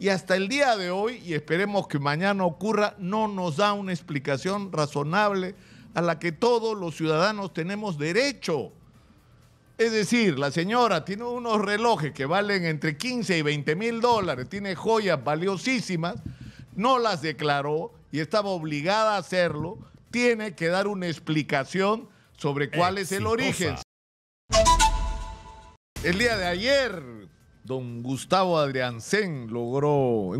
Y hasta el día de hoy, y esperemos que mañana ocurra, no nos da una explicación razonable a la que todos los ciudadanos tenemos derecho. Es decir, la señora tiene unos relojes que valen entre 15 y 20 mil dólares, tiene joyas valiosísimas, no las declaró y estaba obligada a hacerlo, tiene que dar una explicación sobre cuál es el origen. El día de ayer, don Gustavo Adriancén logró,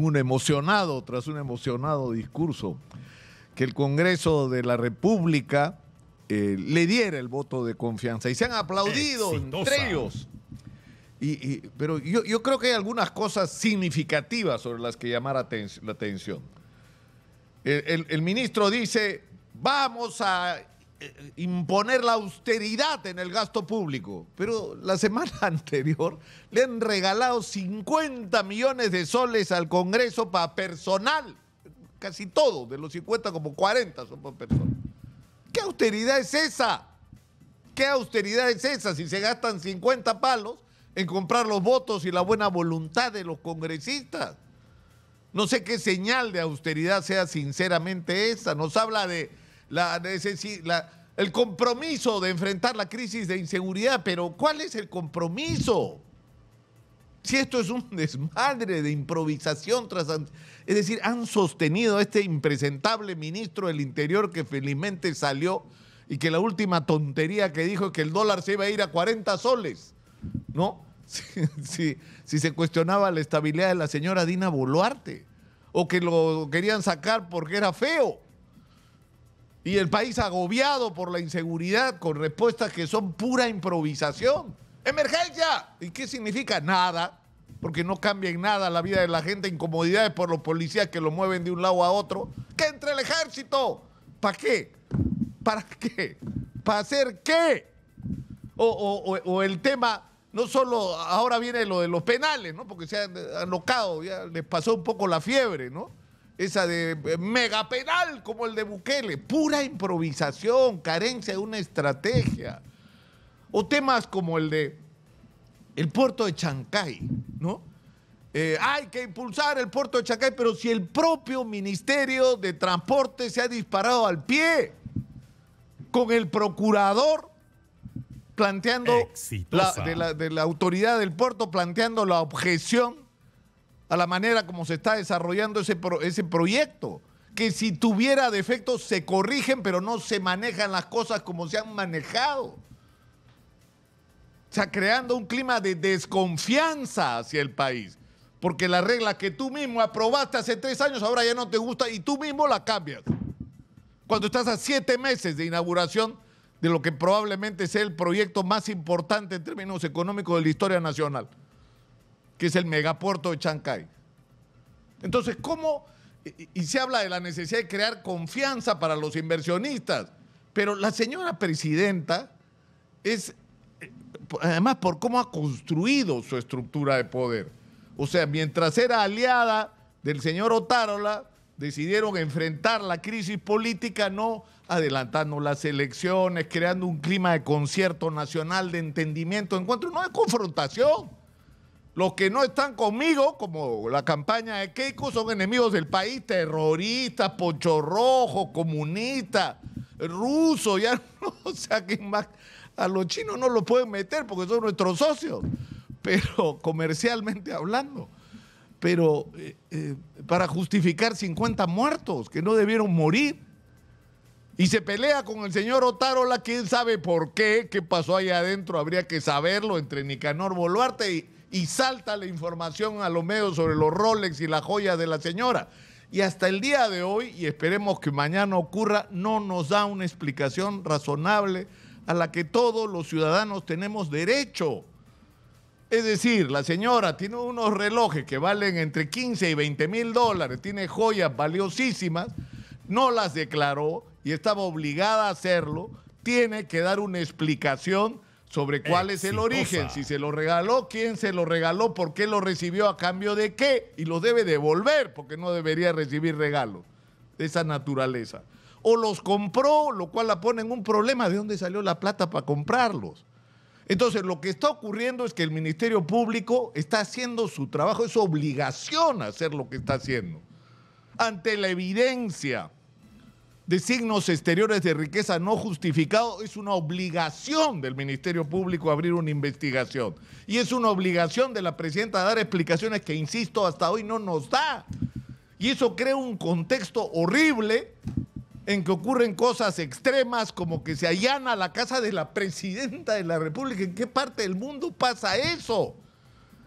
tras un emocionado discurso, que el Congreso de la República le diera el voto de confianza. Y se han aplaudido entre ellos. Pero yo creo que hay algunas cosas significativas sobre las que llamar la atención. El ministro dice, vamos a imponer la austeridad en el gasto público. Pero la semana anterior le han regalado 50 millones de soles al Congreso para personal. Casi todo, de los 50 como 40 son para personal. ¿Qué austeridad es esa? ¿Qué austeridad es esa si se gastan 50 palos en comprar los votos y la buena voluntad de los congresistas? No sé qué señal de austeridad sea sinceramente esa. Nos habla de el compromiso de enfrentar la crisis de inseguridad, pero ¿cuál es el compromiso? Si esto es un desmadre de improvisación, es decir, han sostenido a este impresentable ministro del Interior que felizmente salió y que la última tontería que dijo es que el dólar se iba a ir a 40 soles, ¿no? Si se cuestionaba la estabilidad de la señora Dina Boluarte, o que lo querían sacar porque era feo. Y el país agobiado por la inseguridad con respuestas que son pura improvisación. ¡Emergencia! ¿Y qué significa? Nada, porque no cambia en nada la vida de la gente, incomodidades por los policías que lo mueven de un lado a otro. ¡Que entre el ejército! ¿Para qué? ¿Para qué? ¿Para hacer qué? O el tema, no solo, ahora viene lo de los penales, ¿no? Porque se han alocado, ya les pasó un poco la fiebre, ¿no? Esa de mega penal como el de Bukele. Pura improvisación, carencia de una estrategia. O temas como el de el puerto de Chancay, ¿no? Hay que impulsar el puerto de Chancay, pero si el propio Ministerio de Transporte se ha disparado al pie con el procurador planteando de la autoridad del puerto, planteando la objeción a la manera como se está desarrollando ese proyecto, que si tuviera defectos se corrigen, pero no se manejan las cosas como se han manejado. O sea, creando un clima de desconfianza hacia el país, porque la regla que tú mismo aprobaste hace 3 años ahora ya no te gusta y tú mismo la cambias. Cuando estás a 7 meses de inauguración de lo que probablemente sea el proyecto más importante en términos económicos de la historia nacional, que es el megapuerto de Chancay. Entonces, ¿cómo? Y se habla de la necesidad de crear confianza para los inversionistas, pero la señora presidenta es, además por cómo ha construido su estructura de poder. O sea, mientras era aliada del señor Otárola, decidieron enfrentar la crisis política no adelantando las elecciones, creando un clima de concierto nacional, de entendimiento, de encuentro, no de confrontación. Los que no están conmigo, como la campaña de Keiko, son enemigos del país, terroristas, pochorrojos, comunistas, rusos, ya no, o sea, que más a los chinos no los pueden meter porque son nuestros socios, pero comercialmente hablando. Pero para justificar 50 muertos que no debieron morir. Y se pelea con el señor Otárola, quién sabe por qué pasó ahí adentro, habría que saberlo, entre Nicanor Boluarte y salta la información a los medios sobre los Rolex y las joyas de la señora. Y hasta el día de hoy, y esperemos que mañana ocurra, no nos da una explicación razonable a la que todos los ciudadanos tenemos derecho. Es decir, la señora tiene unos relojes que valen entre 15 y 20 mil dólares, tiene joyas valiosísimas, no las declaró y estaba obligada a hacerlo, tiene que dar una explicación sobre cuál es el origen, si se lo regaló, quién se lo regaló, por qué lo recibió, a cambio de qué, y lo debe devolver porque no debería recibir regalos de esa naturaleza. O los compró, lo cual la pone en un problema, ¿de dónde salió la plata para comprarlos? Entonces, lo que está ocurriendo es que el Ministerio Público está haciendo su trabajo, es su obligación hacer lo que está haciendo. Ante la evidencia de signos exteriores de riqueza no justificado, es una obligación del Ministerio Público abrir una investigación. Y es una obligación de la presidenta dar explicaciones que, insisto, hasta hoy no nos da. Y eso crea un contexto horrible en que ocurren cosas extremas como que se allana la casa de la presidenta de la República. ¿En qué parte del mundo pasa eso?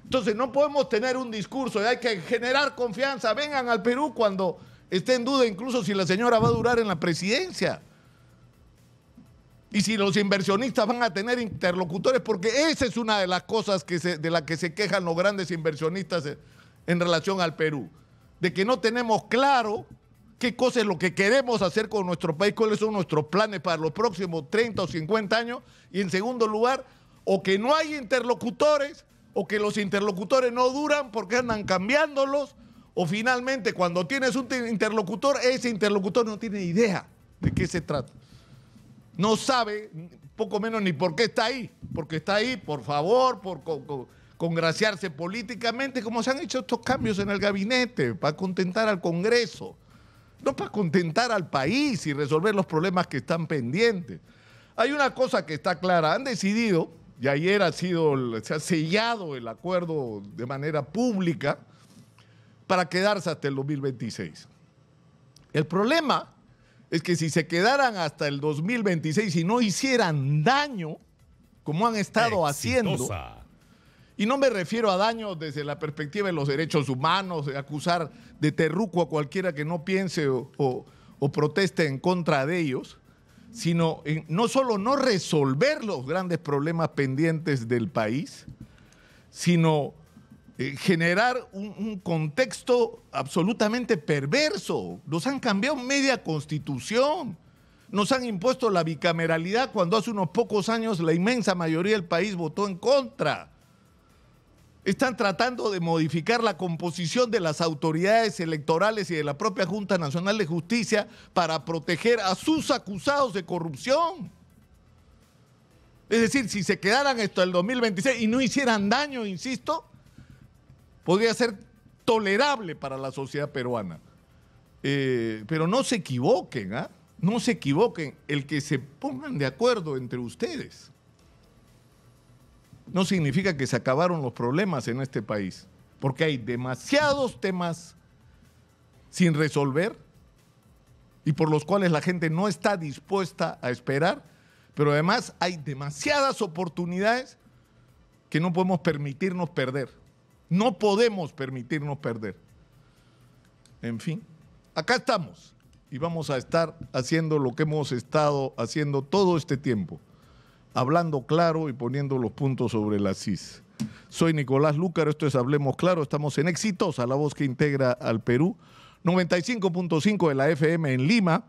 Entonces no podemos tener un discurso de hay que generar confianza, vengan al Perú cuando esté en duda incluso si la señora va a durar en la presidencia. Y si los inversionistas van a tener interlocutores, porque esa es una de las cosas de las que se quejan los grandes inversionistas en relación al Perú, de que no tenemos claro qué cosa es lo que queremos hacer con nuestro país, cuáles son nuestros planes para los próximos 30 o 50 años, y en segundo lugar, o que no hay interlocutores, o que los interlocutores no duran porque andan cambiándolos, o finalmente cuando tienes un interlocutor, ese interlocutor no tiene idea de qué se trata. No sabe, poco menos ni por qué está ahí, porque está ahí, por favor, por congraciarse políticamente, como se han hecho estos cambios en el gabinete, para contentar al Congreso, no para contentar al país y resolver los problemas que están pendientes. Hay una cosa que está clara, han decidido, y ayer se ha sellado el acuerdo de manera pública, para quedarse hasta el 2026. El problema es que si se quedaran hasta el 2026 y no hicieran daño, como han estado haciendo, y no me refiero a daño desde la perspectiva de los derechos humanos, de acusar de terruco a cualquiera que no piense o proteste en contra de ellos, sino en no solo no resolver los grandes problemas pendientes del país, sino generar un contexto absolutamente perverso. Nos han cambiado media constitución, nos han impuesto la bicameralidad cuando hace unos pocos años la inmensa mayoría del país votó en contra. Están tratando de modificar la composición de las autoridades electorales y de la propia Junta Nacional de Justicia para proteger a sus acusados de corrupción. Es decir, si se quedaran hasta el 2026 y no hicieran daño, insisto, podría ser tolerable para la sociedad peruana. Pero no se equivoquen, ¿ah? No se equivoquen. El que se pongan de acuerdo entre ustedes no significa que se acabaron los problemas en este país, porque hay demasiados temas sin resolver y por los cuales la gente no está dispuesta a esperar, pero además hay demasiadas oportunidades que no podemos permitirnos perder. No podemos permitirnos perder. En fin, acá estamos y vamos a estar haciendo lo que hemos estado haciendo todo este tiempo, hablando claro y poniendo los puntos sobre las is. Soy Nicolás Lúcar, esto es Hablemos Claro, estamos en Exitosa, la voz que integra al Perú, 95.5 de la FM en Lima,